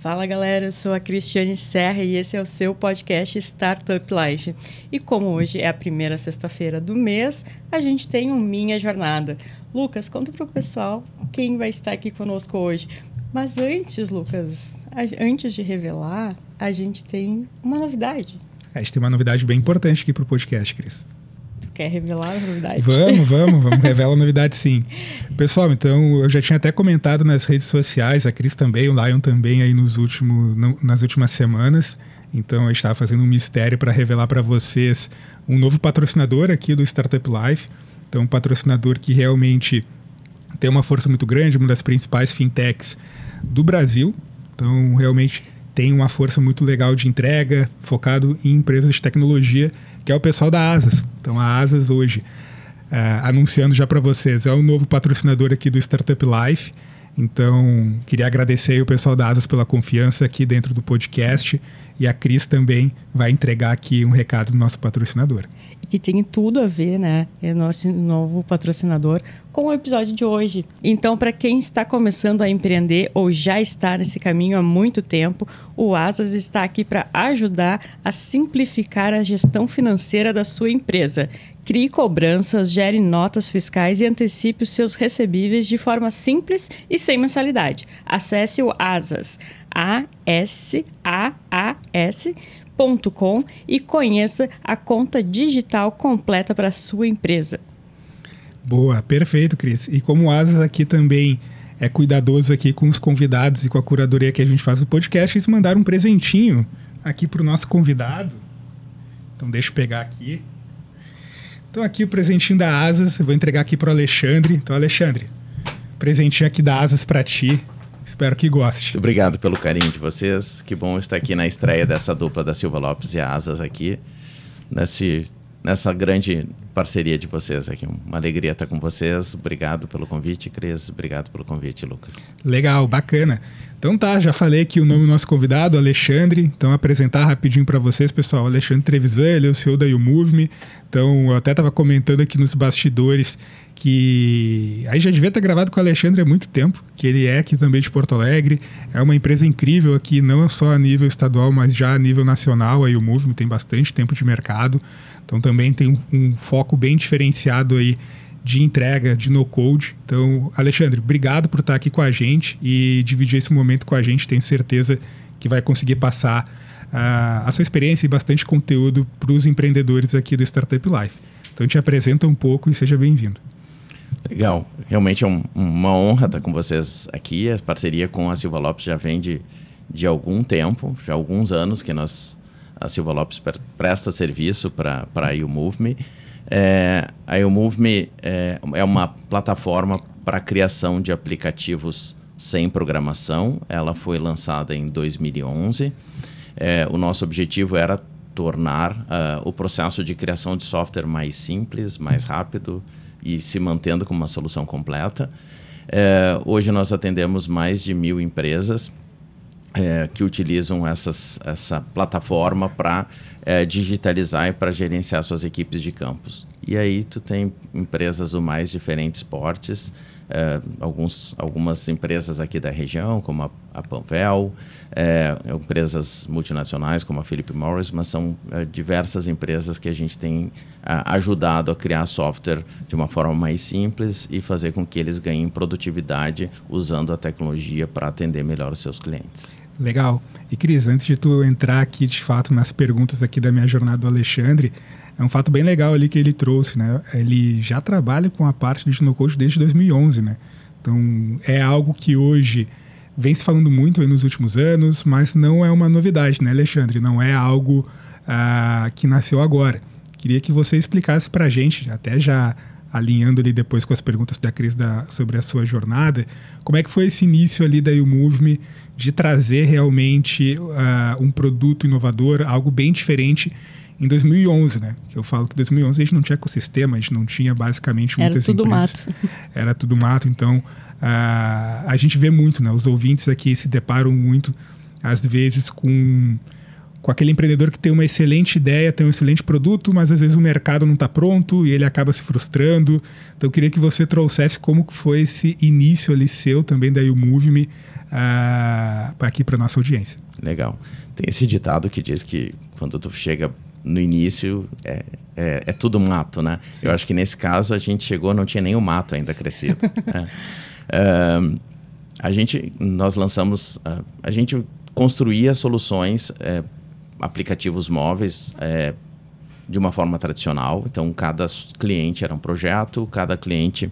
Fala galera, eu sou a Cristiane Serra e esse é o seu podcast Startup Life. E como hoje é a primeira sexta-feira do mês, a gente tem um Minha Jornada. Lucas, conta para o pessoal quem vai estar aqui conosco hoje. Mas antes, Lucas, antes de revelar, a gente tem uma novidade. A gente tem uma novidade bem importante aqui para o podcast, Cris. Quer revelar a novidade? Vamos revelar a novidade sim. Pessoal, então eu já tinha até comentado nas redes sociais, a Cris também, o Lion também aí nas últimas semanas. Então a gente estava fazendo um mistério para revelar para vocês um novo patrocinador aqui do Startup Life. Então um patrocinador que realmente tem uma força muito grande, uma das principais fintechs do Brasil. Então realmente tem uma força muito legal de entrega, focado em empresas de tecnologia, que é o pessoal da Asas. Então a Asas hoje, anunciando já para vocês, é o novo patrocinador aqui do Startup Life. Então queria agradecer aí o pessoal da Asas pela confiança aqui dentro do podcast, e a Cris também vai entregar aqui um recado do nosso patrocinador. E que tem tudo a ver, né? É nosso novo patrocinador com o episódio de hoje. Então, para quem está começando a empreender ou já está nesse caminho há muito tempo, o Asas está aqui para ajudar a simplificar a gestão financeira da sua empresa. Crie cobranças, gere notas fiscais e antecipe os seus recebíveis de forma simples e sem mensalidade. Acesse o Asas, ASAAS.com e conheça a conta digital completa para a sua empresa. Boa, perfeito, Cris. E como o Asas aqui também é cuidadoso aqui com os convidados e com a curadoria que a gente faz no podcast, eles mandaram um presentinho aqui para o nosso convidado. Então deixa eu pegar aqui. Então aqui o presentinho da Asas, eu vou entregar aqui para o Alexandre. Então Alexandre, presentinho aqui da Asas para ti. Espero que goste. Muito obrigado pelo carinho de vocês. Que bom estar aqui na estreia dessa dupla da Silva Lopes e a Asas aqui, nessa grande parceria de vocês aqui. Uma alegria estar com vocês. Obrigado pelo convite, Cris. Obrigado pelo convite, Lucas. Legal, bacana. Então tá, já falei aqui o nome do nosso convidado, Alexandre. Então apresentar rapidinho para vocês, pessoal. Alexandre Trevisan, ele é o CEO da YouMove. Então eu até estava comentando aqui nos bastidores que aí já devia ter gravado com o Alexandre há muito tempo, que ele é aqui também de Porto Alegre. É uma empresa incrível aqui, não só a nível estadual, mas já a nível nacional. A YouMove tem bastante tempo de mercado. Então também tem um foco bem diferenciado aí de entrega, de no-code. Então, Alexandre, obrigado por estar aqui com a gente e dividir esse momento com a gente. Tenho certeza que vai conseguir passar a sua experiência e bastante conteúdo para os empreendedores aqui do Startup Life. Então, te apresenta um pouco e seja bem-vindo. Legal. Realmente é uma honra estar com vocês aqui. A parceria com a Silva Lopes já vem de algum tempo, já há alguns anos que a Silva Lopes presta serviço para a YouMove. A YouMove é uma plataforma para a criação de aplicativos sem programação. Ela foi lançada em 2011. O nosso objetivo era tornar o processo de criação de software mais simples, mais rápido e se mantendo como uma solução completa. Hoje nós atendemos mais de 1.000 empresas que utilizam essa plataforma para digitalizar e para gerenciar suas equipes de campus. E aí tu tem empresas do mais diferentes portes, algumas empresas aqui da região, como a Panvel, empresas multinacionais como a Philip Morris, mas são diversas empresas que a gente tem ajudado a criar software de uma forma mais simples e fazer com que eles ganhem produtividade usando a tecnologia para atender melhor os seus clientes. Legal. E Cris, antes de tu entrar aqui de fato nas perguntas aqui da minha jornada do Alexandre, é um fato bem legal ali que ele trouxe, né? Ele já trabalha com a parte de no-code desde 2011, né? Então é algo que hoje vem se falando muito aí nos últimos anos, mas não é uma novidade, né, Alexandre? Não é algo que nasceu agora. Queria que você explicasse para a gente, até já alinhando ali depois com as perguntas da Cris sobre a sua jornada, como é que foi esse início ali da YouMove de trazer realmente um produto inovador, algo bem diferente em 2011, né? Que eu falo que em 2011 a gente não tinha ecossistema, a gente não tinha basicamente muitas empresas. Era tudo mato. Era tudo mato, então a gente vê muito, né? Os ouvintes aqui se deparam muito, às vezes, com com aquele empreendedor que tem uma excelente ideia, tem um excelente produto, mas às vezes o mercado não está pronto e ele acaba se frustrando. Então eu queria que você trouxesse como que foi esse início ali seu também da YouMove aqui para nossa audiência. Legal. Tem esse ditado que diz que quando tu chega no início é tudo mato, né? Sim. Eu acho que nesse caso a gente chegou, não tinha nem o mato ainda crescido. Né? Nós lançamos, a gente construía soluções, aplicativos móveis de uma forma tradicional. Então, cada cliente era um projeto, cada cliente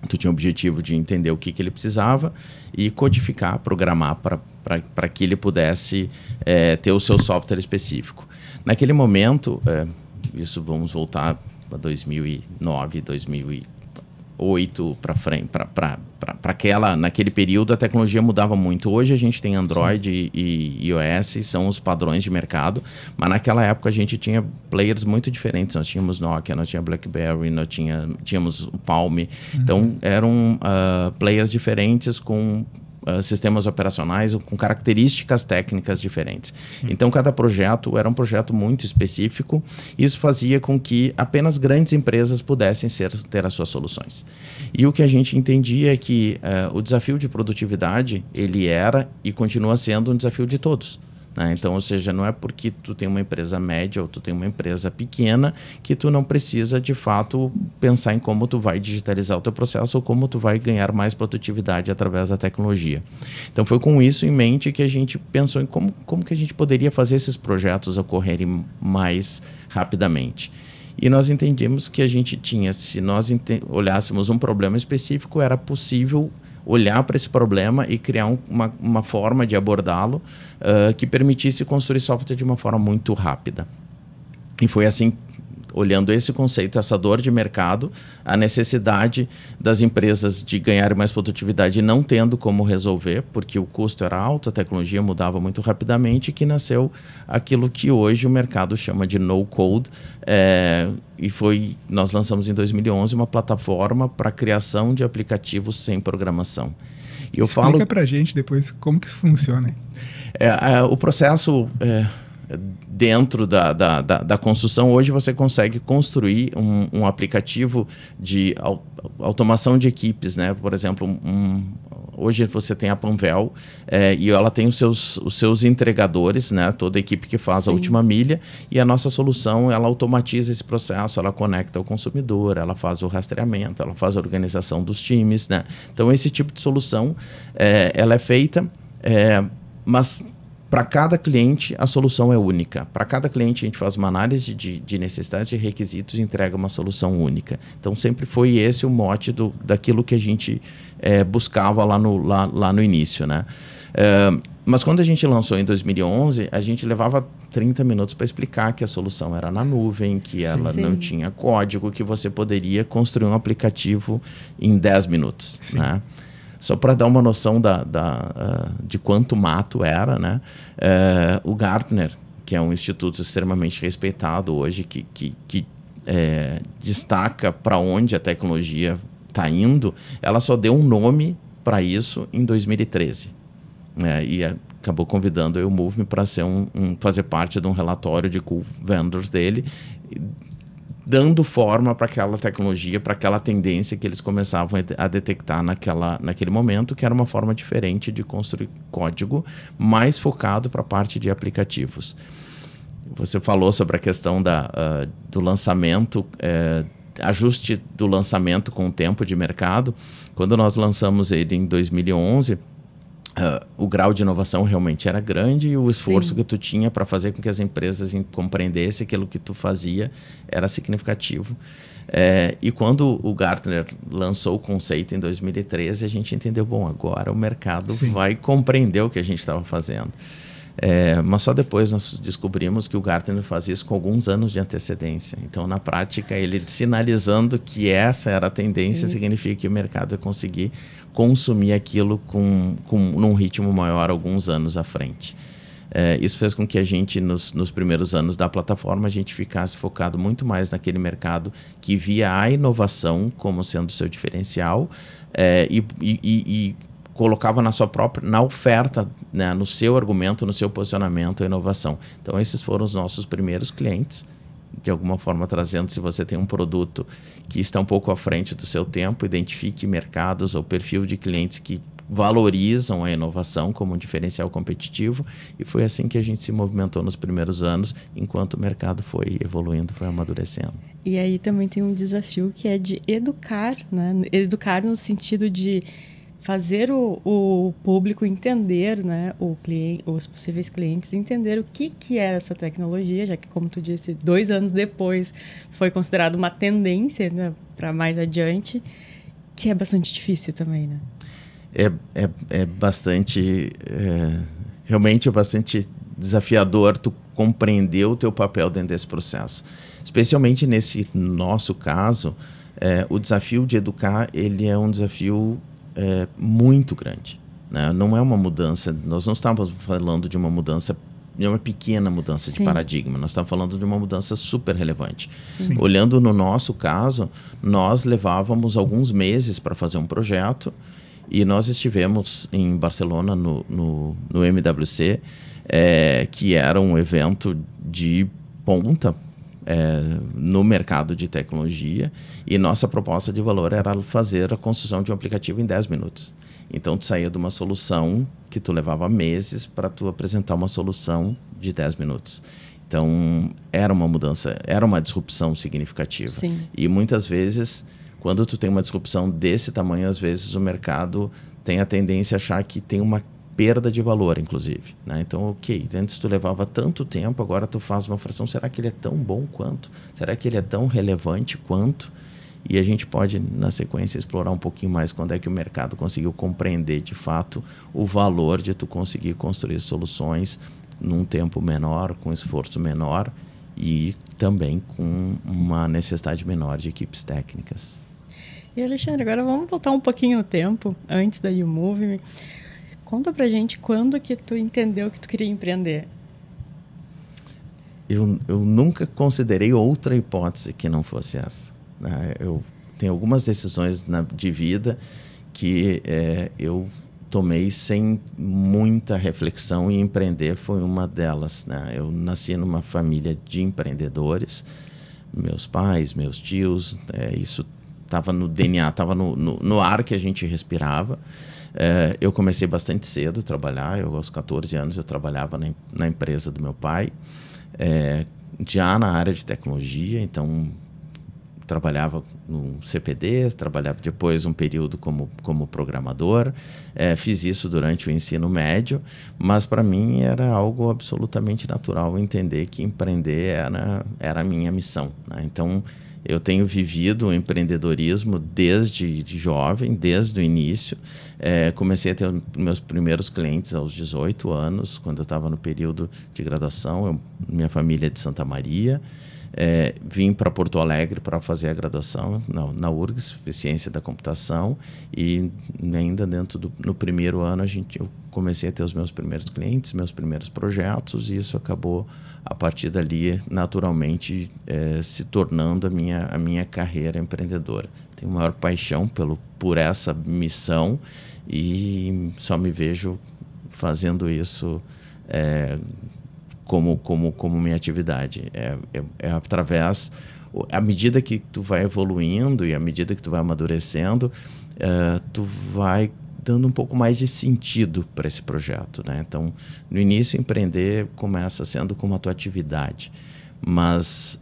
tu tinha o objetivo de entender o que ele precisava e codificar, programar para que ele pudesse ter o seu software específico. Naquele momento, isso vamos voltar para 2009, 2008 para frente, naquele período a tecnologia mudava muito. Hoje a gente tem Android e iOS, são os padrões de mercado, mas naquela época a gente tinha players muito diferentes. Nós tínhamos Nokia, nós tínhamos BlackBerry, nós tínhamos o Palm. Então eram players diferentes com sistemas operacionais com características técnicas diferentes. Sim. Então, cada projeto era um projeto muito específico. Isso fazia com que apenas grandes empresas pudessem ter as suas soluções. E o que a gente entendia é que o desafio de produtividade, ele era e continua sendo um desafio de todos. Né? Então, ou seja, não é porque tu tem uma empresa média ou tu tem uma empresa pequena que tu não precisa, de fato, pensar em como tu vai digitalizar o teu processo ou como tu vai ganhar mais produtividade através da tecnologia. Então, foi com isso em mente que a gente pensou em como que a gente poderia fazer esses projetos ocorrerem mais rapidamente. E nós entendemos que a gente tinha, se nós olhássemos um problema específico, era possível olhar para esse problema e criar uma forma de abordá-lo que permitisse construir software de uma forma muito rápida. E foi assim, olhando esse conceito, essa dor de mercado, a necessidade das empresas de ganhar mais produtividade e não tendo como resolver, porque o custo era alto, a tecnologia mudava muito rapidamente, que nasceu aquilo que hoje o mercado chama de no-code, nós lançamos em 2011 uma plataforma para a criação de aplicativos sem programação. E Explica para a gente depois como que isso funciona. O processo... dentro da construção, hoje você consegue construir um aplicativo de automação de equipes, né? Por exemplo, hoje você tem a Panvel e ela tem os seus entregadores, né? Toda a equipe que faz a última milha, e a nossa solução, ela automatiza esse processo, ela conecta o consumidor, ela faz o rastreamento, ela faz a organização dos times, né? Então, esse tipo de solução, ela é feita, mas... Para cada cliente, a solução é única. Para cada cliente, a gente faz uma análise de necessidades e requisitos e entrega uma solução única. Então, sempre foi esse o mote daquilo que a gente buscava lá no início, né? Mas quando a gente lançou em 2011, a gente levava 30 minutos para explicar que a solução era na nuvem, que ela não tinha código, que você poderia construir um aplicativo em 10 minutos, né? Só para dar uma noção de quanto mato era, né? O Gartner, que é um instituto extremamente respeitado hoje, que destaca para onde a tecnologia está indo, ela só deu um nome para isso em 2013. E acabou convidando a YouMove para fazer parte de um relatório de cool vendors dele, dando forma para aquela tecnologia, para aquela tendência que eles começavam a detectar naquele momento, que era uma forma diferente de construir código, mais focado para a parte de aplicativos. Você falou sobre a questão do lançamento, ajuste do lançamento com o tempo de mercado. Quando nós lançamos ele em 2011... o grau de inovação realmente era grande e o esforço que tu tinha para fazer com que as empresas compreendessem aquilo que tu fazia era significativo. E quando o Gartner lançou o conceito em 2013, a gente entendeu, bom, agora o mercado vai compreender o que a gente estava fazendo. Mas só depois nós descobrimos que o Gartner fazia isso com alguns anos de antecedência. Então, na prática, ele sinalizando que essa era a tendência, significa que o mercado ia conseguir consumir aquilo num ritmo maior alguns anos à frente. Isso fez com que a gente, nos primeiros anos da plataforma, a gente ficasse focado muito mais naquele mercado que via a inovação como sendo seu diferencial e colocava na oferta, né, no seu argumento, no seu posicionamento, a inovação. Então, esses foram os nossos primeiros clientes, de alguma forma trazendo, se você tem um produto que está um pouco à frente do seu tempo, identifique mercados ou perfil de clientes que valorizam a inovação como um diferencial competitivo, e foi assim que a gente se movimentou nos primeiros anos, enquanto o mercado foi evoluindo, foi amadurecendo. E aí também tem um desafio que é de educar, né? Educar no sentido de fazer o público entender, né? Os possíveis clientes entender o que é essa tecnologia, já que, como tu disse, 2 anos depois foi considerado uma tendência, né, para mais adiante, que é bastante difícil também, né? É bastante... realmente é bastante desafiador tu compreender o teu papel dentro desse processo. Especialmente nesse nosso caso, o desafio de educar, ele é um desafio muito grande, né? Não é uma mudança, nós não estamos falando de uma mudança, de uma pequena mudança de paradigma, nós estamos falando de uma mudança super relevante. Sim. Olhando no nosso caso, nós levávamos alguns meses para fazer um projeto, e nós estivemos em Barcelona no MWC, que era um evento de ponta no mercado de tecnologia, e nossa proposta de valor era fazer a construção de um aplicativo em 10 minutos. Então, tu saía de uma solução que tu levava meses para tu apresentar uma solução de 10 minutos. Então, era uma mudança, era uma disrupção significativa. Sim. E muitas vezes, quando tu tem uma disrupção desse tamanho, às vezes o mercado tem a tendência a achar que tem uma perda de valor, inclusive, né? Então, ok, antes tu levava tanto tempo, agora tu faz uma fração, será que ele é tão bom quanto? Será que ele é tão relevante quanto? E a gente pode, na sequência, explorar um pouquinho mais quando é que o mercado conseguiu compreender, de fato, o valor de tu conseguir construir soluções num tempo menor, com esforço menor e também com uma necessidade menor de equipes técnicas. E, Alexandre, agora vamos voltar um pouquinho no tempo, antes da YouMove. Conta pra gente quando que tu entendeu que tu queria empreender. Eu nunca considerei outra hipótese que não fosse essa, né? Eu tenho algumas decisões de vida que eu tomei sem muita reflexão, e empreender foi uma delas, né? Eu nasci numa família de empreendedores, meus pais, meus tios, isso estava no DNA, estava no ar que a gente respirava. Eu comecei bastante cedo a trabalhar. Aos 14 anos eu trabalhava na empresa do meu pai, já na área de tecnologia. Então trabalhava no CPD, trabalhava depois um período como programador, fiz isso durante o ensino médio, mas para mim era algo absolutamente natural entender que empreender era a minha missão, né? Então eu tenho vivido o empreendedorismo desde jovem, desde o início. Comecei a ter meus primeiros clientes aos 18 anos, quando eu estava no período de graduação. Minha família é de Santa Maria. Vim para Porto Alegre para fazer a graduação na URGS, Ciência da Computação, e ainda no primeiro ano eu comecei a ter os meus primeiros clientes, meus primeiros projetos, e isso acabou, a partir dali, naturalmente, se tornando a minha carreira empreendedora. Tenho maior paixão por essa missão, e só me vejo fazendo isso como minha atividade. Através, à medida que tu vai evoluindo e à medida que tu vai amadurecendo, tu vai dando um pouco mais de sentido para esse projeto, né? Então, no início, empreender começa sendo como a tua atividade, mas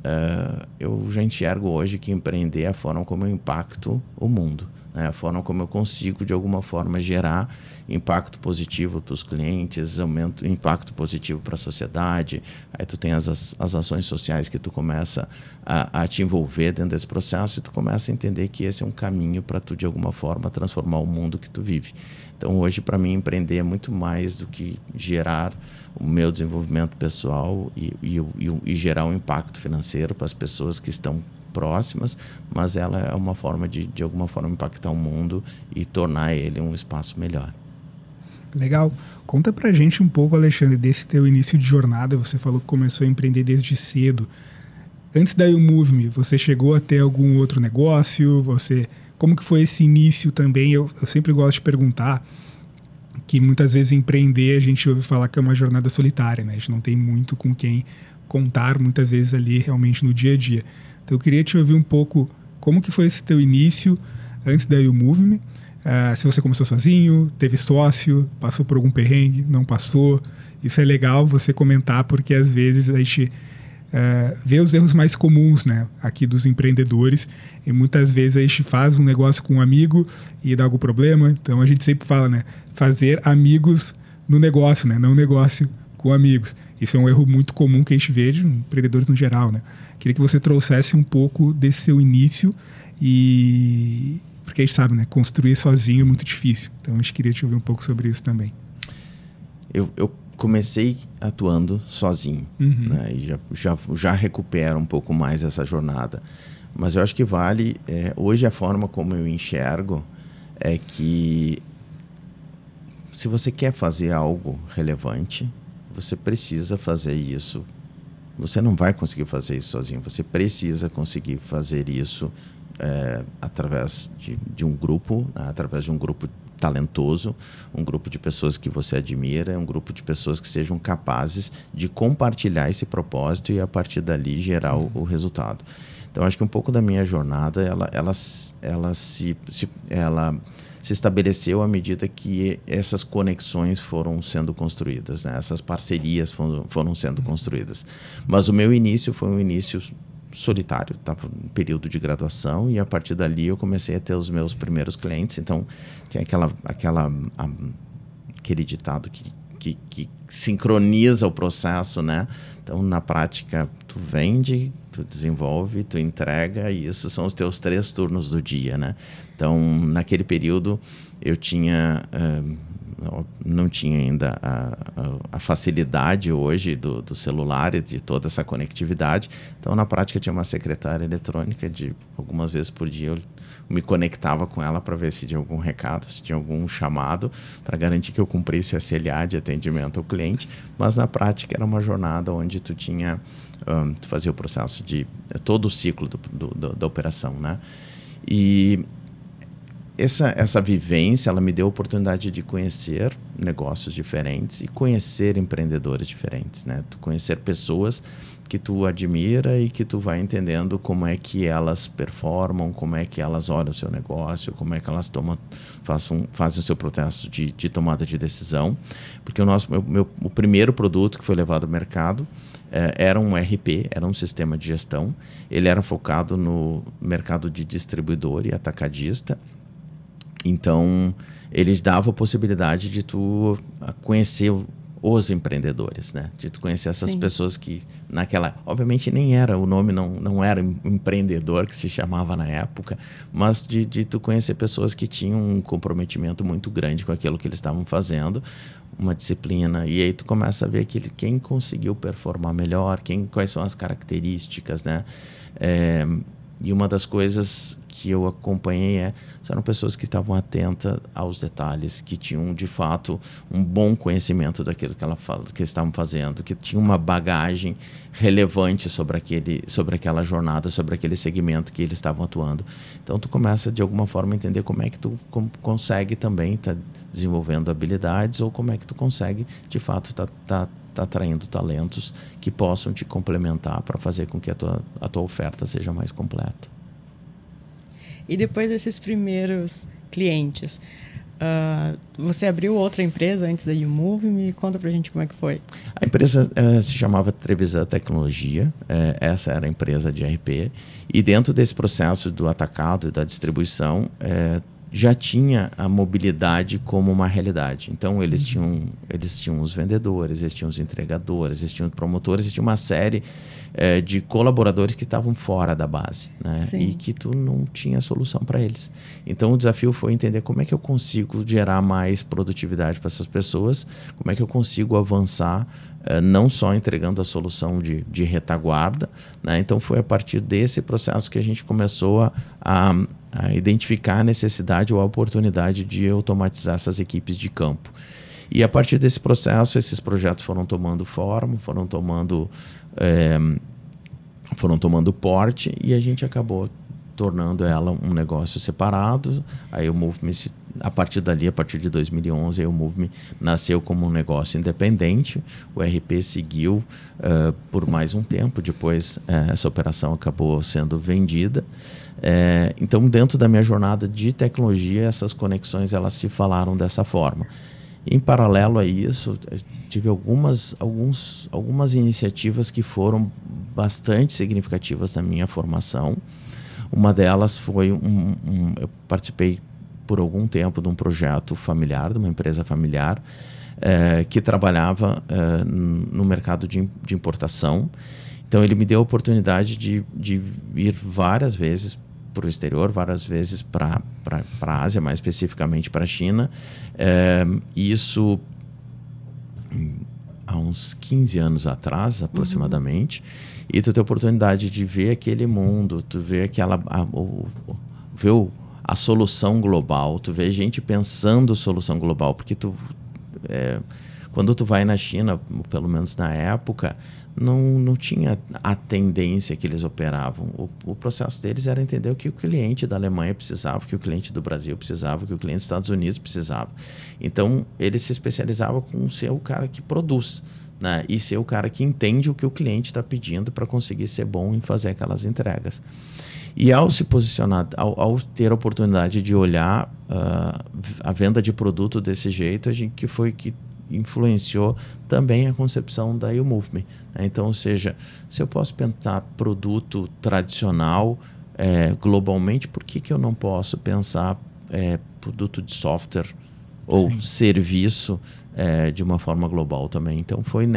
eu já enxergo hoje que empreender é a forma como eu impacto o mundo, né? A forma como eu consigo, de alguma forma, gerar impacto positivo para os clientes, impacto positivo para a sociedade. Aí tu tem as ações sociais que tu começa a te envolver dentro desse processo, e tu começa a entender que esse é um caminho para tu, de alguma forma, transformar o mundo que tu vive. Então, hoje, para mim, empreender é muito mais do que gerar o meu desenvolvimento pessoal e gerar um impacto financeiro para as pessoas que estão próximas, mas ela é uma forma de alguma forma, impactar o mundo e tornar ele um espaço melhor. Legal. Conta pra gente um pouco, Alexandre, desse teu início de jornada. Você falou que começou a empreender desde cedo. Antes da YouMove, você chegou a ter algum outro negócio? Como que foi esse início também? Eu sempre gosto de perguntar, que muitas vezes empreender a gente ouve falar que é uma jornada solitária, né? A gente não tem muito com quem contar muitas vezes ali realmente no dia a dia. Então eu queria te ouvir um pouco como que foi esse teu início antes da YouMove Me. Se você começou sozinho, teve sócio, passou por algum perrengue, não passou. Isso é legal você comentar, porque às vezes a gente vê os erros mais comuns, né, aqui dos empreendedores, e muitas vezes a gente faz um negócio com um amigo e dá algum problema. Então a gente sempre fala, né, fazer amigos no negócio, né, não negócio com amigos. Isso é um erro muito comum que a gente vê de empreendedores no geral, né. Queria que você trouxesse um pouco desse seu início, porque a gente sabe, né, construir sozinho é muito difícil. Então a gente queria te ouvir um pouco sobre isso também. Eu comecei atuando sozinho, né, e já recupero um pouco mais essa jornada. Mas eu acho que vale... hoje a forma como eu enxergo é que se você quer fazer algo relevante, você precisa fazer isso. Você não vai conseguir fazer isso sozinho. Você precisa conseguir fazer isso através de um grupo, né, através de um grupo talentoso, um grupo de pessoas que você admira, um grupo de pessoas que sejam capazes de compartilhar esse propósito e a partir dali gerar o resultado. Então acho que um pouco da minha jornada ela se estabeleceu à medida que essas conexões foram sendo construídas, né? Essas parcerias foram sendo construídas. Mas o meu início foi um início solitário, estava no período de graduação, e a partir dali eu comecei a ter os meus primeiros clientes. Então tem aquele ditado que sincroniza o processo, né? Então na prática tu vende, tu desenvolve, tu entrega, e isso são os teus 3 turnos do dia, né? Então naquele período eu não tinha ainda a facilidade hoje do celular e de toda essa conectividade. Então, na prática, eu tinha uma secretária eletrônica, algumas vezes por dia eu me conectava com ela para ver se tinha algum recado, se tinha algum chamado, para garantir que eu cumprisse o SLA de atendimento ao cliente. Mas, na prática, era uma jornada onde tu fazia o processo de todo o ciclo da operação, né? E essa vivência, ela me deu a oportunidade de conhecer negócios diferentes e conhecer empreendedores diferentes, né? Tu conhecer pessoas que tu admira e que tu vai entendendo como é que elas performam, como é que elas olham o seu negócio, como é que elas fazem o seu processo de tomada de decisão. Porque o primeiro produto que foi levado ao mercado era um ERP, era um sistema de gestão. Ele era focado no mercado de distribuidor e atacadista. Então, eles davam a possibilidade de tu conhecer os empreendedores, né? De tu conhecer essas pessoas que obviamente nem era, o nome não era empreendedor que se chamava na época, mas de tu conhecer pessoas que tinham um comprometimento muito grande com aquilo que eles estavam fazendo, uma disciplina, e aí tu começa a ver quem conseguiu performar melhor, quais são as características, né? E uma das coisas que eu acompanhei eram pessoas que estavam atentas aos detalhes, que tinham, de fato, um bom conhecimento daquilo que eles estavam fazendo, que tinham uma bagagem relevante sobre aquela jornada, sobre aquele segmento que eles estavam atuando. Então, tu começa, de alguma forma, a entender como é que tu consegue também estar desenvolvendo habilidades, ou como é que tu consegue, de fato, tá atraindo talentos que possam te complementar para fazer com que a tua oferta seja mais completa. E depois desses primeiros clientes, você abriu outra empresa antes da YouMove Me? Conta pra gente como é que foi. A empresa se chamava Trevisan Tecnologia, essa era a empresa de ERP, e dentro desse processo do atacado e da distribuição, já tinha a mobilidade como uma realidade. Então, eles tinham os vendedores, eles tinham os entregadores, eles tinham os promotores, eles tinham uma série de colaboradores que estavam fora da base, né? E que tu não tinha solução para eles. Então, o desafio foi entender como é que eu consigo gerar mais produtividade para essas pessoas, como é que eu consigo avançar, não só entregando a solução de retaguarda, né? Então, foi a partir desse processo que a gente começou a identificar a necessidade ou a oportunidade de automatizar essas equipes de campo. E a partir desse processo, esses projetos foram tomando forma, foram tomando porte, e a gente acabou tornando ela um negócio separado. Aí o YouMove Me a partir dali, a partir de 2011, o Move.me nasceu como um negócio independente. O RP seguiu por mais um tempo. Depois, essa operação acabou sendo vendida. Então, dentro da minha jornada de tecnologia, essas conexões elas se falaram dessa forma. Em paralelo a isso, tive algumas iniciativas que foram bastante significativas na minha formação. Uma delas foi eu participei por algum tempo de um projeto familiar, de uma empresa familiar, que trabalhava no mercado de importação. Então, ele me deu a oportunidade de ir várias vezes para o exterior, várias vezes para a Ásia, mais especificamente para a China. Isso há uns 15 anos atrás, aproximadamente. E tu tem a oportunidade de ver aquele mundo, tu vê a solução global, tu vê gente pensando solução global, porque quando tu vai na China, pelo menos na época, não tinha a tendência que eles operavam. O processo deles era entender o que o cliente da Alemanha precisava, o que o cliente do Brasil precisava, o que o cliente dos Estados Unidos precisava. Então, eles se especializavam com ser o cara que produz, né? E ser o cara que entende o que o cliente está pedindo para conseguir ser bom em fazer aquelas entregas. E ao se posicionar, ao ter a oportunidade de olhar a venda de produto desse jeito, que influenciou também a concepção da Move.me. Então, ou seja, se eu posso pensar produto tradicional globalmente, por que eu não posso pensar produto de software ou Sim. serviço de uma forma global também? Então, foi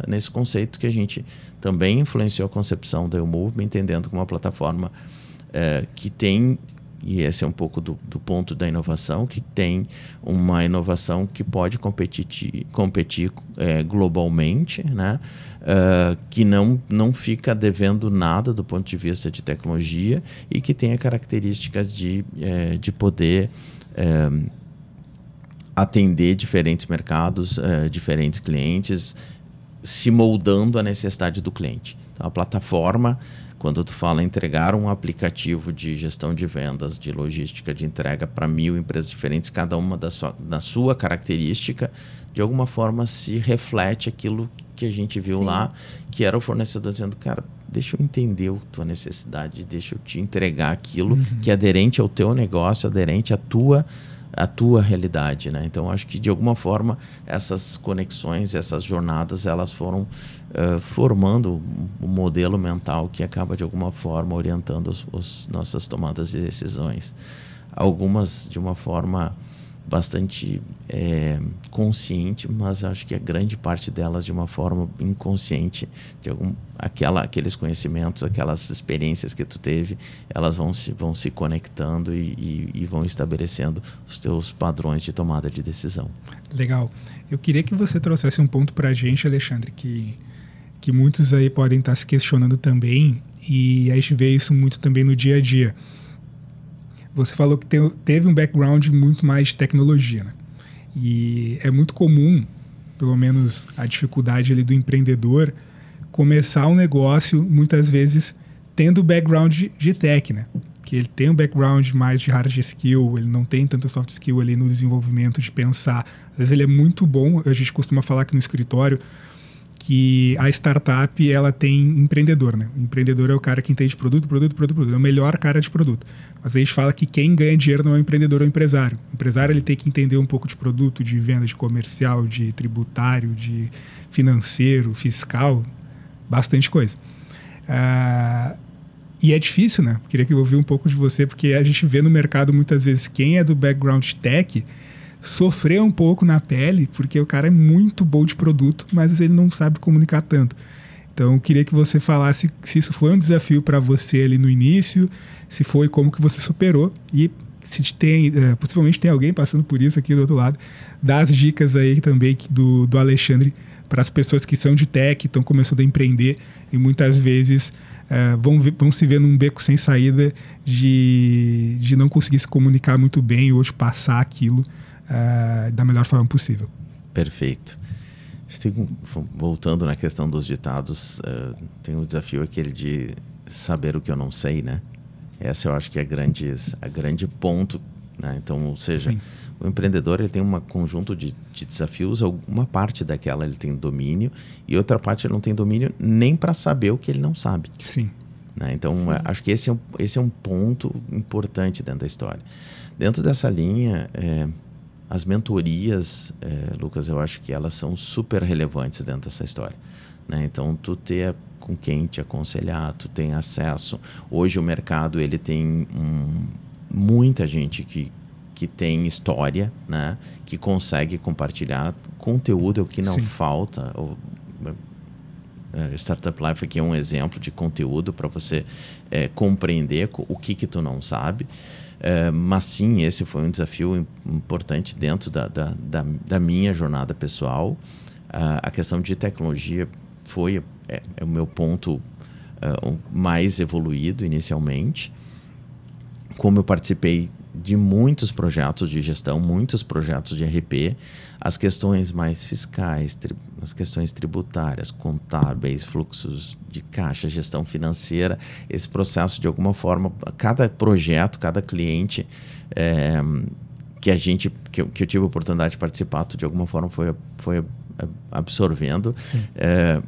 nesse conceito que a gente também influenciou a concepção da Move.me, entendendo como uma plataforma que tem, e esse é um pouco do ponto da inovação, que tem uma inovação que pode competir globalmente, né? Que não fica devendo nada do ponto de vista de tecnologia e que tenha características de poder atender diferentes mercados, diferentes clientes, se moldando à necessidade do cliente. Então, a plataforma, quando tu fala entregar um aplicativo de gestão de vendas, de logística, de entrega para 1000 empresas diferentes, cada uma da sua característica, de alguma forma se reflete aquilo que a gente viu Sim. lá, que era o fornecedor dizendo, cara, deixa eu entender a tua necessidade, deixa eu te entregar aquilo que é aderente ao teu negócio, aderente à tua realidade, né? Então, acho que de alguma forma essas conexões, essas jornadas, elas foram formando um modelo mental que acaba de alguma forma orientando nossas tomadas de decisões. Algumas de uma forma bastante consciente, mas acho que a grande parte delas de uma forma inconsciente, aqueles conhecimentos, aquelas experiências que tu teve, elas vão se conectando e vão estabelecendo os teus padrões de tomada de decisão. Legal. Eu queria que você trouxesse um ponto para a gente, Alexandre, que muitos aí podem estar se questionando também, e a gente vê isso muito também no dia a dia. Você falou que teve um background muito mais de tecnologia, né? E é muito comum, pelo menos a dificuldade ali do empreendedor, começar um negócio, muitas vezes, tendo background de tech, né? Que ele tem um background mais de hard skill, ele não tem tanta soft skill ali no desenvolvimento de pensar. Às vezes ele é muito bom, a gente costuma falar aqui no escritório, que a startup, ela tem empreendedor, né? O empreendedor é o cara que entende produto, é o melhor cara de produto. Mas a gente fala que quem ganha dinheiro não é o empreendedor, é o empresário. O empresário, ele tem que entender um pouco de produto, de venda, de comercial, de tributário, de financeiro, fiscal, bastante coisa. E é difícil, né? Queria que eu ouvisse um pouco de você, porque a gente vê no mercado muitas vezes quem é do background tech sofrer um pouco na pele, porque o cara é muito bom de produto, mas ele não sabe comunicar tanto. Então, eu queria que você falasse se isso foi um desafio para você ali no início, se foi, como que você superou, e se tem, possivelmente tem alguém passando por isso aqui do outro lado, dá as dicas aí também do Alexandre para as pessoas que são de tech, estão começando a empreender e muitas vezes vão se ver num beco sem saída de não conseguir se comunicar muito bem ou de passar aquilo da melhor forma possível. Perfeito. Voltando na questão dos ditados, tem um desafio aquele de saber o que eu não sei, né? Essa eu acho que é a grande ponto, né? Então, ou seja, Sim. o empreendedor ele tem um conjunto de desafios, uma parte daquela ele tem domínio e outra parte ele não tem domínio nem para saber o que ele não sabe. Sim. Né? Então, acho que esse é um ponto importante dentro da história. Dentro dessa linha, as mentorias, Lucas, eu acho que elas são super relevantes dentro dessa história. Né? Então, tu ter com quem te aconselhar, tu tem acesso. Hoje o mercado ele tem muita gente que tem história, né? Que consegue compartilhar conteúdo, é o que não falta. Startup Life aqui é um exemplo de conteúdo para você compreender o que tu não sabe. Mas sim, esse foi um desafio importante dentro da minha jornada pessoal. A questão de tecnologia foi o meu ponto mais evoluído inicialmente. Como eu participei de muitos projetos de gestão, muitos projetos de RP, as questões mais fiscais, as questões tributárias, contábeis, fluxos de caixa, gestão financeira, esse processo de alguma forma, cada projeto, cada cliente que eu tive a oportunidade de participar, de alguma forma foi absorvendo.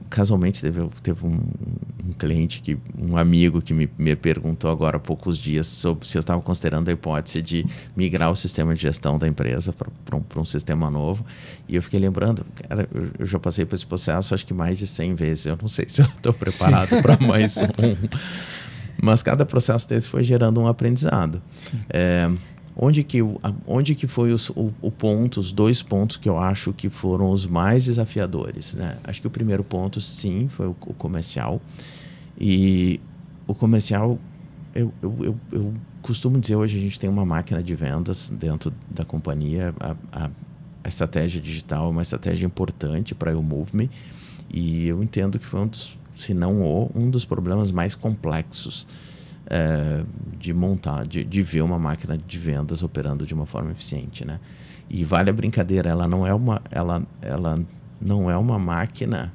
Casualmente teve um cliente, um amigo que me perguntou agora há poucos dias sobre se eu estava considerando a hipótese de migrar o sistema de gestão da empresa para um sistema novo, e eu fiquei lembrando, cara, eu já passei por esse processo acho que mais de 100 vezes, eu não sei se eu estou preparado para mais mas cada processo desse foi gerando um aprendizado. Onde que foi os 2 pontos que eu acho que foram os mais desafiadores, né? Acho que o primeiro ponto, sim, foi o comercial. E o comercial, eu costumo dizer, hoje a gente tem uma máquina de vendas dentro da companhia. A estratégia digital é uma estratégia importante para o Move.me. E eu entendo que foi um dos problemas mais complexos de montar, de ver uma máquina de vendas operando de uma forma eficiente, né? E vale a brincadeira, ela não é uma máquina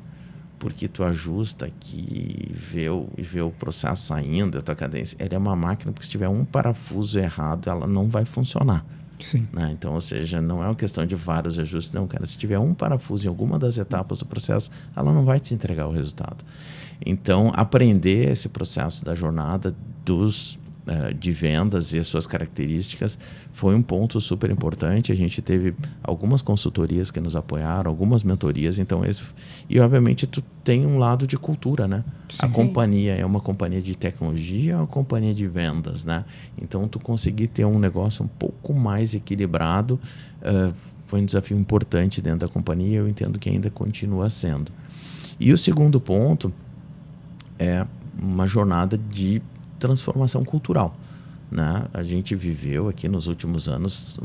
porque tu ajusta aqui e vê o processo saindo, a tua cadência. Ela é uma máquina porque se tiver um parafuso errado, ela não vai funcionar. Sim. Né? Então, ou seja, não é uma questão de vários ajustes, não, cara. Se tiver um parafuso em alguma das etapas do processo, ela não vai te entregar o resultado. Então, aprender esse processo da jornada de vendas e as suas características foi um ponto super importante. A gente teve algumas consultorias que nos apoiaram, algumas mentorias. Então, e obviamente tu tem um lado de cultura, né? Sim. A companhia é uma companhia de tecnologia, é uma companhia de vendas, né? Então, tu conseguir ter um negócio um pouco mais equilibrado foi um desafio importante dentro da companhia. Eu entendo que ainda continua sendo. E o segundo ponto é uma jornada de transformação cultural, né? A gente viveu aqui nos últimos anos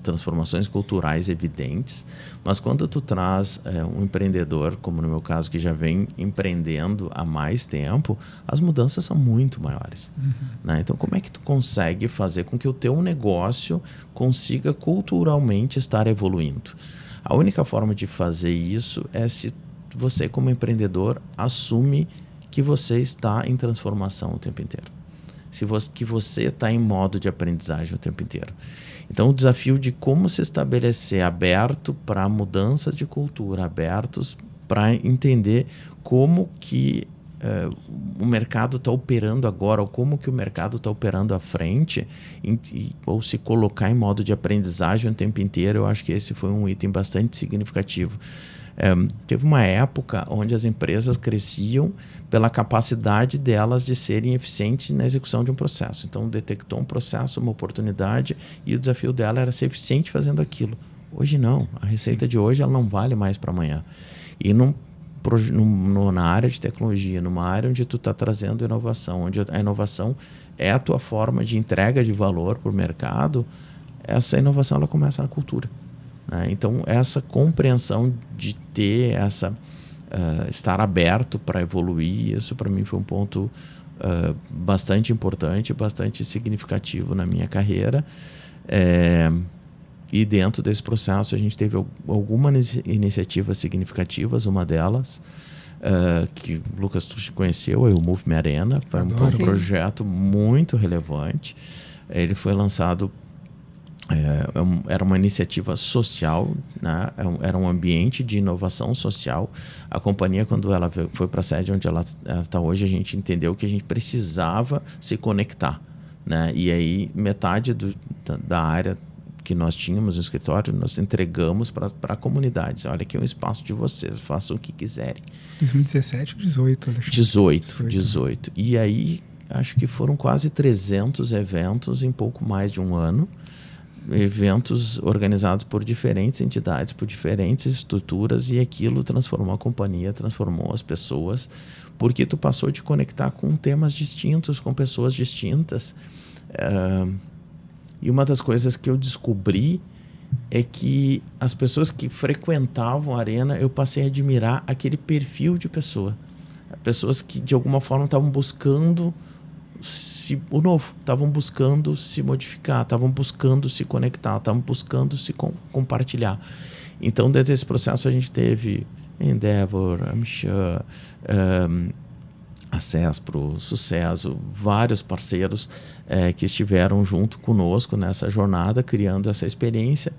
transformações culturais evidentes, mas quando tu traz um empreendedor, como no meu caso, que já vem empreendendo há mais tempo, as mudanças são muito maiores. Né? Então, como é que tu consegue fazer com que o teu negócio consiga culturalmente estar evoluindo? A única forma de fazer isso é se você, como empreendedor, assume que você está em transformação o tempo inteiro. Que você está em modo de aprendizagem o tempo inteiro. Então, o desafio de como se estabelecer aberto para mudança de cultura, abertos para entender como que o mercado está operando agora, ou como que o mercado está operando à frente, ou se colocar em modo de aprendizagem o tempo inteiro, eu acho que esse foi um item bastante significativo. Teve uma época onde as empresas cresciam pela capacidade delas de serem eficientes na execução de um processo. Então, detectou um processo, uma oportunidade, e o desafio dela era ser eficiente fazendo aquilo. Hoje não. A receita de hoje ela não vale mais para amanhã. E na área de tecnologia, numa área onde tu está trazendo inovação, onde a inovação é a tua forma de entrega de valor para o mercado, essa inovação ela começa na cultura. Então, essa compreensão de ter estar aberto para evoluir, isso para mim foi um ponto bastante importante, bastante significativo na minha carreira. E dentro desse processo a gente teve algumas iniciativas significativas, uma delas, que o Lucas, tu conheceu, o Move.me Arena, foi um projeto muito relevante. Ele foi lançado Era uma iniciativa social, né? Era um ambiente de inovação social. A companhia, quando ela foi para a sede onde ela está hoje, a gente entendeu que a gente precisava se conectar, né? E aí metade da área que nós tínhamos no escritório, nós entregamos para a comunidade. Olha, aqui é um espaço de vocês, façam o que quiserem. 2017 ou 18? 18. E aí, acho que foram quase 300 eventos em pouco mais de um ano. Eventos organizados por diferentes entidades, por diferentes estruturas, e aquilo transformou a companhia, transformou as pessoas, porque tu passou de conectar com temas distintos, com pessoas distintas. E uma das coisas que eu descobri é que as pessoas que frequentavam a Arena, eu passei a admirar aquele perfil de pessoa. Pessoas que de alguma forma estavam buscando o novo, estavam buscando se modificar, estavam buscando se conectar, estavam buscando se compartilhar. Então, desde esse processo, a gente teve Endeavor, Amsha, a Cespro, Sucesso, vários parceiros que estiveram junto conosco nessa jornada, criando essa experiência,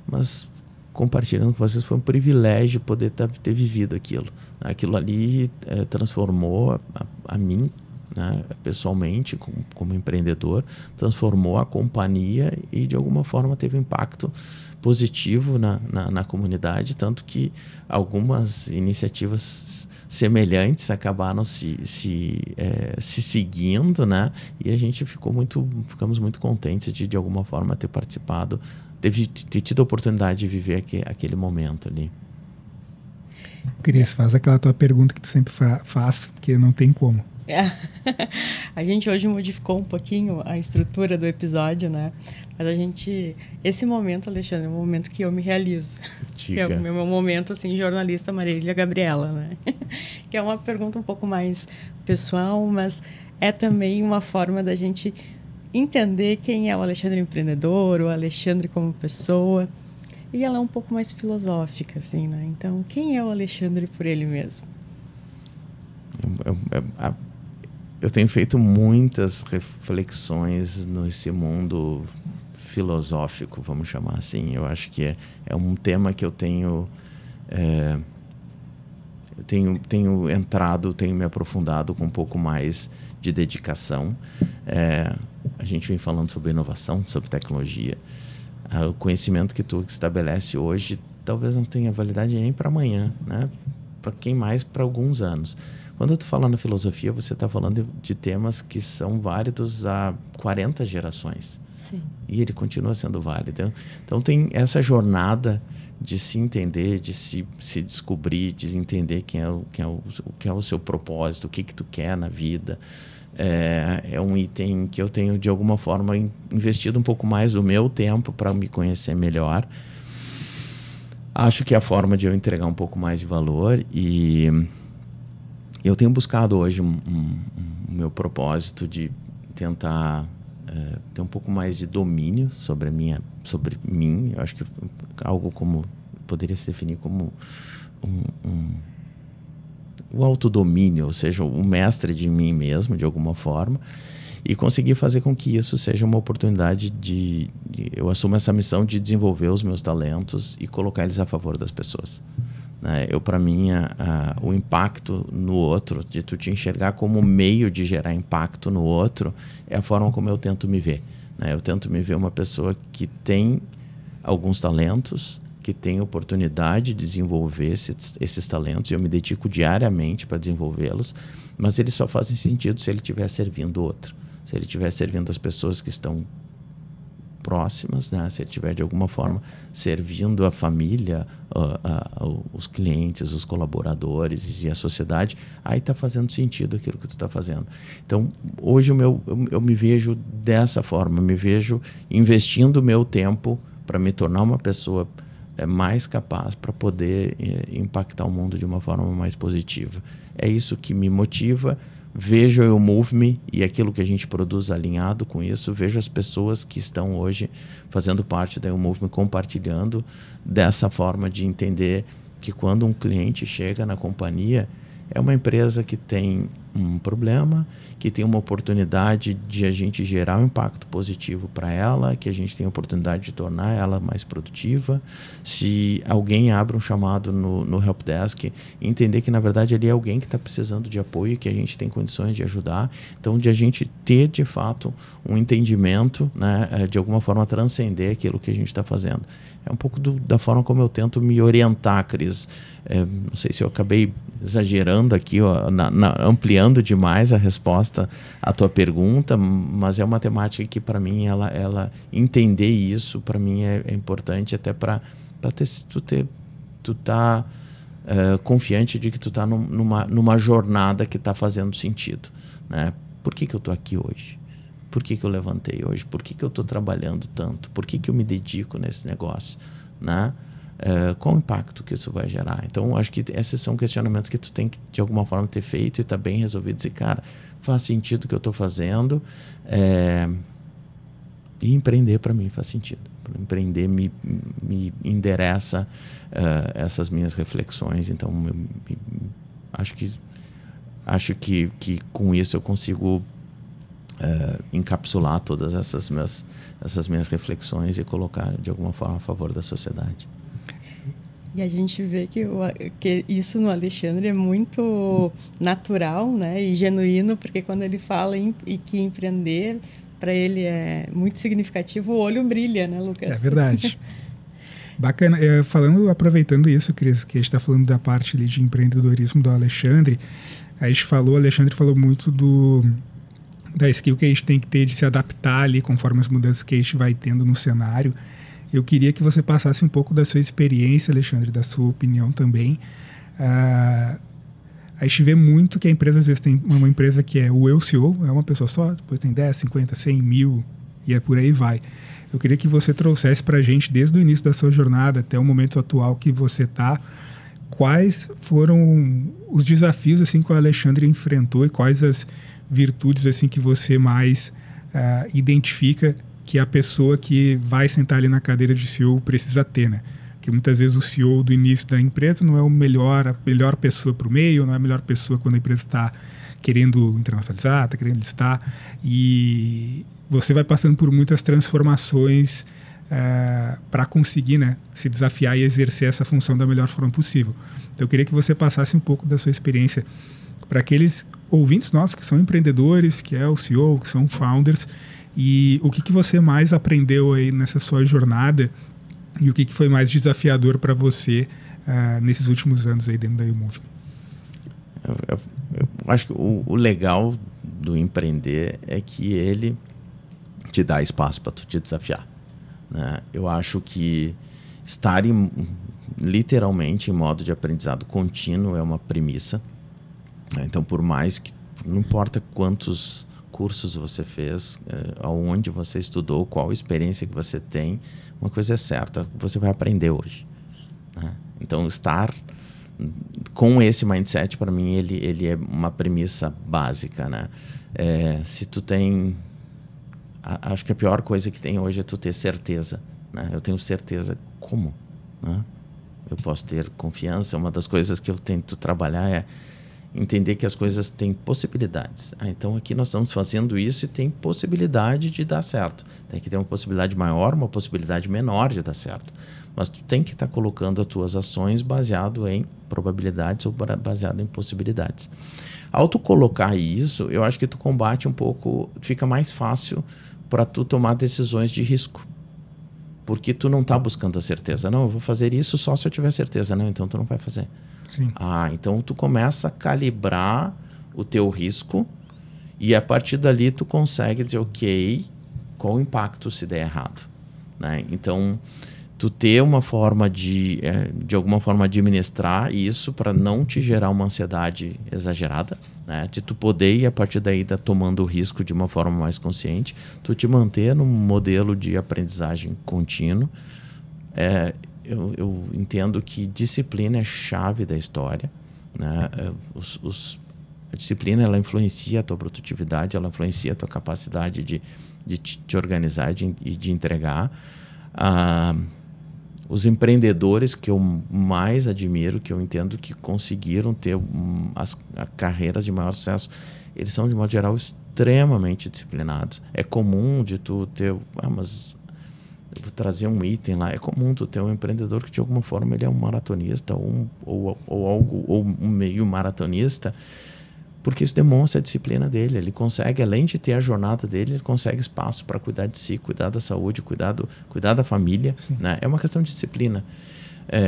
mas compartilhando com vocês, foi um privilégio poder ter vivido aquilo. Aquilo ali transformou a mim, né, pessoalmente, como empreendedor, transformou a companhia e de alguma forma teve um impacto positivo na comunidade, tanto que algumas iniciativas semelhantes acabaram se seguindo, né, e a gente ficamos muito contentes de alguma forma ter participado, ter tido a oportunidade de viver aquele momento ali. Cris, faz aquela tua pergunta que tu sempre faz, que não tem como. A gente hoje modificou um pouquinho a estrutura do episódio, né? Mas esse momento, Alexandre, é um momento que eu me realizo. Que é o meu momento, assim, jornalista Marília Gabriela, né? Que é uma pergunta um pouco mais pessoal, mas é também uma forma da gente entender quem é o Alexandre empreendedor, o Alexandre como pessoa. E ela é um pouco mais filosófica, assim, né? Então, quem é o Alexandre por ele mesmo? Eu tenho feito muitas reflexões nesse mundo filosófico, vamos chamar assim. Eu acho que é um tema que eu tenho entrado, tenho me aprofundado com um pouco mais de dedicação. A gente vem falando sobre inovação, sobre tecnologia. O conhecimento que tu estabelece hoje talvez não tenha validade nem para amanhã, né? Para quem mais, para alguns anos. Quando eu estou falando de filosofia, você está falando de temas que são válidos há 40 gerações. Sim. E ele continua sendo válido. Então tem essa jornada de se entender, de se descobrir, de entender quem é o seu propósito, o que tu quer na vida. É um item que eu tenho, de alguma forma, investido um pouco mais do meu tempo para me conhecer melhor. Acho que é a forma de eu entregar um pouco mais de valor, e eu tenho buscado hoje o meu propósito de tentar ter um pouco mais de domínio sobre mim. Eu acho que algo como poderia se definir como o autodomínio, ou seja, o mestre de mim mesmo, de alguma forma, e conseguir fazer com que isso seja uma oportunidade eu assumo essa missão de desenvolver os meus talentos e colocar eles a favor das pessoas. Para mim, o impacto no outro, de tu te enxergar como meio de gerar impacto no outro, é a forma como eu tento me ver. Eu tento me ver uma pessoa que tem alguns talentos, que tem oportunidade de desenvolver esses talentos, e eu me dedico diariamente para desenvolvê-los, mas eles só fazem sentido se ele estiver servindo o outro, se ele estiver servindo as pessoas que estão próximas, né? Se ele estiver de alguma forma servindo a família, os clientes, os colaboradores e a sociedade, aí está fazendo sentido aquilo que tu está fazendo. Então, hoje eu me vejo dessa forma, me vejo investindo o meu tempo para me tornar uma pessoa mais capaz para poder impactar o mundo de uma forma mais positiva. É isso que me motiva. Vejo o Move Me e aquilo que a gente produz alinhado com isso. Vejo as pessoas que estão hoje fazendo parte da Move Me compartilhando dessa forma de entender que quando um cliente chega na companhia, é uma empresa que tem um problema, que tem uma oportunidade de a gente gerar um impacto positivo para ela, que a gente tem a oportunidade de tornar ela mais produtiva. Se alguém abre um chamado no helpdesk, entender que na verdade ali é alguém que está precisando de apoio, que a gente tem condições de ajudar. Então, de a gente ter de fato um entendimento, né, de alguma forma transcender aquilo que a gente está fazendo. É um pouco da forma como eu tento me orientar, Cris. Não sei se eu acabei exagerando aqui, ó, ampliando demais a resposta à tua pergunta, mas é uma temática que, para mim, ela entender isso, para mim, é importante até para tu tá confiante de que tu tá numa jornada que está fazendo sentido, né? Por que eu estou aqui hoje? Por que eu levantei hoje? Por que eu estou trabalhando tanto? Por que eu me dedico nesse negócio? Né? Qual o impacto que isso vai gerar? Então, acho que esses são questionamentos que tu tem que, de alguma forma, ter feito e tá bem resolvido. Dizer, cara, faz sentido o que eu estou fazendo. E empreender, para mim, faz sentido. Empreender me endereça essas minhas reflexões. Então, acho que com isso eu consigo encapsular todas essas minhas reflexões e colocar de alguma forma a favor da sociedade. E a gente vê que isso no Alexandre é muito natural, né, e genuíno, porque quando ele fala que empreender, para ele é muito significativo, o olho brilha, né, Lucas? É verdade. Bacana. Aproveitando isso, Cris, que a gente está falando da parte ali de empreendedorismo do Alexandre, o Alexandre falou muito da skill que a gente tem que ter de se adaptar ali conforme as mudanças que a gente vai tendo no cenário. Eu queria que você passasse um pouco da sua experiência, Alexandre, da sua opinião também. A gente vê muito que a empresa, às vezes, tem uma empresa que é o CEO, é uma pessoa só, depois tem 10, 50, 100 mil, e por aí vai. Eu queria que você trouxesse para a gente, desde o início da sua jornada até o momento atual que você está, quais foram os desafios assim, que o Alexandre enfrentou e quais as virtudes assim que você mais identifica que a pessoa que vai sentar ali na cadeira de CEO precisa ter, né? Porque muitas vezes o CEO do início da empresa não é a melhor pessoa para o meio, não é a melhor pessoa quando a empresa está querendo internacionalizar, está querendo listar, e você vai passando por muitas transformações para conseguir, né, se desafiar e exercer essa função da melhor forma possível. Então eu queria que você passasse um pouco da sua experiência para aqueles ouvintes nossos que são empreendedores, que é o CEO, que são founders, e o que você mais aprendeu aí nessa sua jornada e o que foi mais desafiador para você nesses últimos anos aí dentro da YouMove? Eu acho que o legal do empreender é que ele te dá espaço para tu te desafiar, né? Eu acho que estar literalmente em modo de aprendizado contínuo é uma premissa. Então, por mais que, não importa quantos cursos você fez, aonde você estudou, qual experiência que você tem, uma coisa é certa, você vai aprender hoje, né? Então, estar com esse mindset, para mim, ele é uma premissa básica, né? Se tu tem... Acho que a pior coisa que tem hoje é tu ter certeza, né? Eu tenho certeza como, né? Eu posso ter confiança. Uma das coisas que eu tento trabalhar é entender que as coisas têm possibilidades. Então, aqui nós estamos fazendo isso e tem possibilidade de dar certo. Tem que ter uma possibilidade maior, uma possibilidade menor de dar certo. Mas tu tem que estar colocando as tuas ações baseado em probabilidades ou baseado em possibilidades. Ao tu colocar isso, eu acho que tu combate um pouco, fica mais fácil para tu tomar decisões de risco. Porque tu não está buscando a certeza. Não, eu vou fazer isso só se eu tiver certeza. Não, então tu não vai fazer. Sim. Então tu começa a calibrar o teu risco e a partir dali tu consegue dizer, ok, qual o impacto se der errado, né? Então, tu ter uma forma de alguma forma administrar isso para não te gerar uma ansiedade exagerada, né? De tu poder ir a partir daí tá tomando o risco de uma forma mais consciente, tu te manter num modelo de aprendizagem contínuo. Eu entendo que disciplina é chave da história, né? A disciplina, ela influencia a tua produtividade, ela influencia a tua capacidade de te organizar e de entregar. os empreendedores que eu mais admiro, que eu entendo que conseguiram ter as carreiras de maior sucesso, eles são, de modo geral, extremamente disciplinados. É comum de tu ter... mas eu vou trazer um item lá. É comum tu ter um empreendedor que, de alguma forma, ele é um maratonista ou um meio maratonista, porque isso demonstra a disciplina dele. Ele consegue, além de ter a jornada dele, ele consegue espaço para cuidar de si, cuidar da saúde, cuidar da família. Né? É uma questão de disciplina.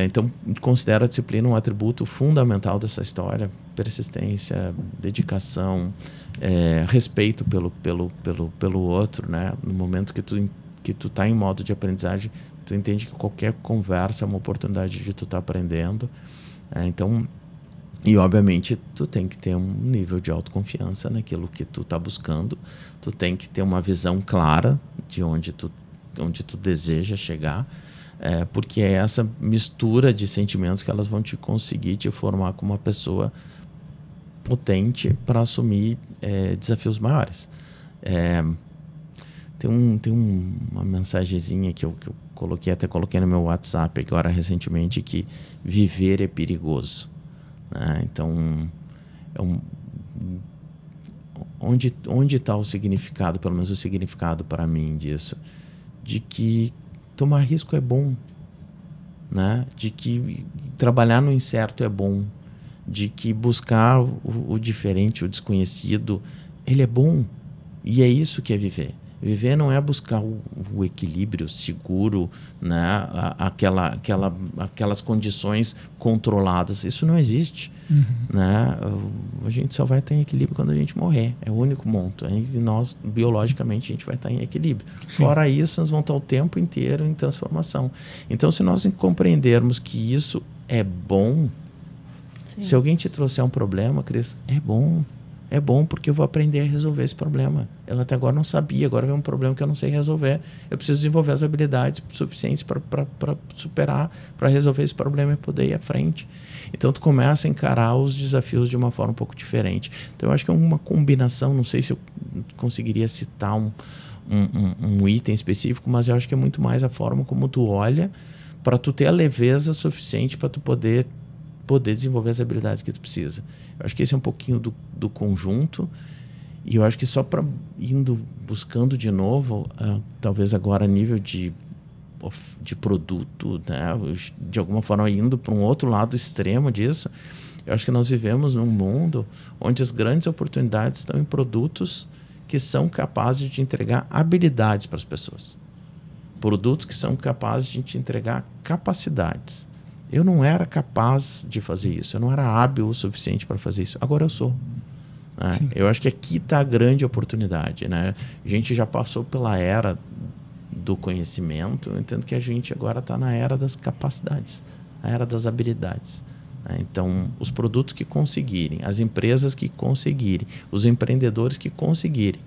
Então, considero a disciplina um atributo fundamental dessa história. Persistência, dedicação, respeito pelo outro. Né? No momento que tu tá em modo de aprendizagem, tu entende que qualquer conversa é uma oportunidade de tu estar aprendendo. Então... E, obviamente, tu tem que ter um nível de autoconfiança naquilo que tu está buscando. Tu tem que ter uma visão clara de onde tu deseja chegar. Porque é essa mistura de sentimentos que elas vão te conseguir te formar como uma pessoa potente para assumir desafios maiores. Tem uma mensagenzinha que eu coloquei no meu WhatsApp agora recentemente, que viver é perigoso. Então, onde está o significado, pelo menos o significado para mim disso? De que tomar risco é bom, né? De que trabalhar no incerto é bom, de que buscar o diferente, o desconhecido, ele é bom. E é isso que é viver. Viver não é buscar o equilíbrio seguro, né? Aquelas condições controladas. Isso não existe. Né? A gente só vai estar em equilíbrio quando a gente morrer. É o único ponto. E nós, biologicamente, a gente vai estar em equilíbrio. Sim. Fora isso, nós vamos estar o tempo inteiro em transformação. Então, se nós compreendermos que isso é bom, sim, se alguém te trouxer um problema, Cris, é bom. É bom porque eu vou aprender a resolver esse problema. Ela até agora não sabia, agora vem um problema que eu não sei resolver. Eu preciso desenvolver as habilidades suficientes para superar, para resolver esse problema e poder ir à frente. Então, tu começa a encarar os desafios de uma forma um pouco diferente. Então, eu acho que é uma combinação, não sei se eu conseguiria citar um item específico, mas eu acho que é muito mais a forma como tu olha para tu ter a leveza suficiente para tu poder desenvolver as habilidades que tu precisa. Eu acho que esse é um pouquinho do conjunto, e eu acho que só para buscando de novo, talvez agora a nível de produto, né? De alguma forma indo para um outro lado extremo disso, eu acho que nós vivemos num mundo onde as grandes oportunidades estão em produtos que são capazes de entregar habilidades para as pessoas. Produtos que são capazes de te entregar capacidades. Eu não era capaz de fazer isso. Eu não era hábil o suficiente para fazer isso. Agora eu sou. Né? Eu acho que aqui está a grande oportunidade. Né? A gente já passou pela era do conhecimento. Eu entendo que a gente agora está na era das capacidades, a era das habilidades. Né? Então, os produtos que conseguirem, as empresas que conseguirem, os empreendedores que conseguirem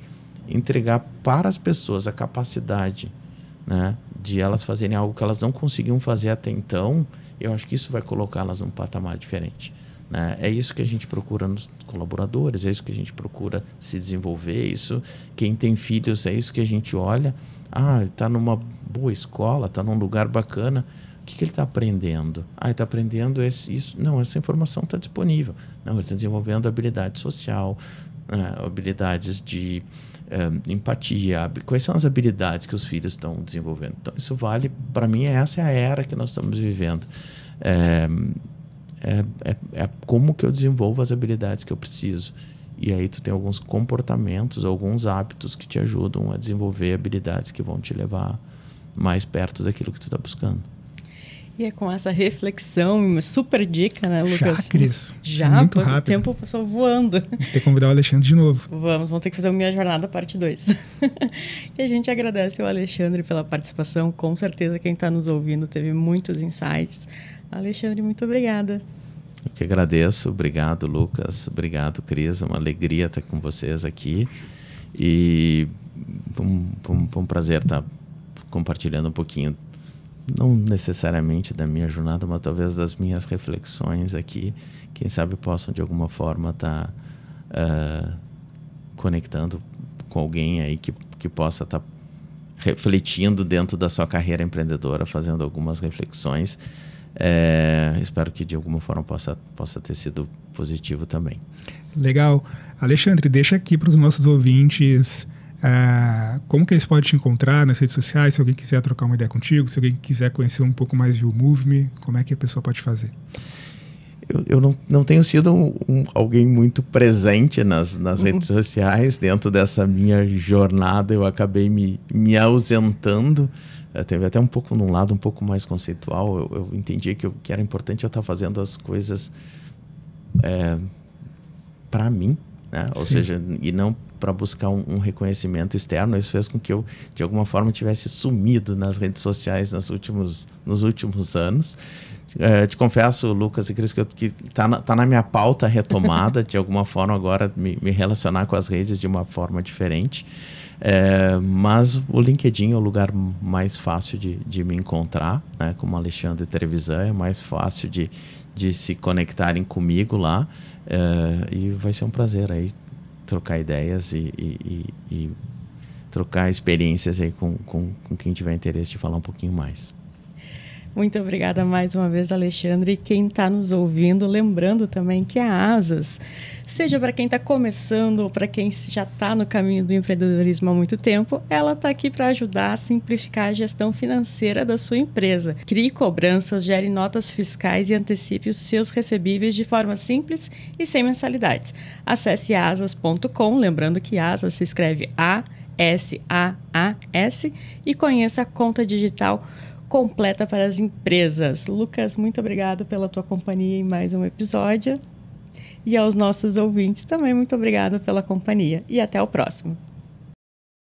entregar para as pessoas a capacidade, né, de elas fazerem algo que elas não conseguiam fazer até então, eu acho que isso vai colocá-las num patamar diferente. Né? É isso que a gente procura nos colaboradores, é isso que a gente procura se desenvolver, isso, quem tem filhos, é isso que a gente olha. Está numa boa escola, está num lugar bacana, o que ele está aprendendo? Ele está aprendendo isso. Não, essa informação está disponível. Não, ele está desenvolvendo habilidade social, habilidades de empatia. Quais são as habilidades que os filhos estão desenvolvendo? Então, isso vale, para mim, essa é a era que nós estamos vivendo. Como que eu desenvolvo as habilidades que eu preciso. E aí tu tem alguns comportamentos, alguns hábitos que te ajudam a desenvolver habilidades que vão te levar mais perto daquilo que tu está buscando. E é com essa reflexão, uma super dica, né, Lucas? Já, Cris. Já, muito rápido. rápido. O tempo passou voando. Tem que convidar o Alexandre de novo. Vamos ter que fazer o Minha Jornada parte 2. E a gente agradece ao Alexandre pela participação. Com certeza quem está nos ouvindo teve muitos insights. Alexandre, muito obrigada. Eu que agradeço. Obrigado, Lucas. Obrigado, Cris. Uma alegria estar com vocês aqui. E foi um prazer estar compartilhando um pouquinho, não necessariamente da minha jornada, mas talvez das minhas reflexões aqui. Quem sabe possam, de alguma forma, estar conectando com alguém aí que possa estar refletindo dentro da sua carreira empreendedora, fazendo algumas reflexões. Espero que de alguma forma possa ter sido positivo também. Legal. Alexandre, deixa aqui para os nossos ouvintes como que eles podem te encontrar nas redes sociais, se alguém quiser trocar uma ideia contigo, se alguém quiser conhecer um pouco mais de YouMove, como é que a pessoa pode fazer? Eu não tenho sido alguém muito presente nas redes sociais. Dentro dessa minha jornada, eu acabei me ausentando. Teve até um pouco num lado um pouco mais conceitual. Eu entendi que era importante eu estar fazendo as coisas para mim, né? Ou seja, e não para buscar um reconhecimento externo. Isso fez com que eu, de alguma forma, tivesse sumido nas redes sociais nos últimos anos. Te confesso, Lucas e Cris, que tá na minha pauta retomada, de alguma forma, agora me relacionar com as redes de uma forma diferente. Mas o LinkedIn é o lugar mais fácil de me encontrar, né? Como Alexandre Trevisan, é mais fácil de se conectarem comigo lá. E vai ser um prazer aí trocar ideias e trocar experiências aí com quem tiver interesse de falar um pouquinho mais. Muito obrigada mais uma vez, Alexandre. E quem está nos ouvindo, lembrando também que a Asas, seja para quem está começando ou para quem já está no caminho do empreendedorismo há muito tempo, ela está aqui para ajudar a simplificar a gestão financeira da sua empresa. Crie cobranças, gere notas fiscais e antecipe os seus recebíveis de forma simples e sem mensalidades. Acesse asas.com, lembrando que Asas se escreve ASAAS, e conheça a conta digital completa para as empresas. Lucas, muito obrigado pela tua companhia em mais um episódio. E aos nossos ouvintes também, muito obrigado pela companhia. E até o próximo.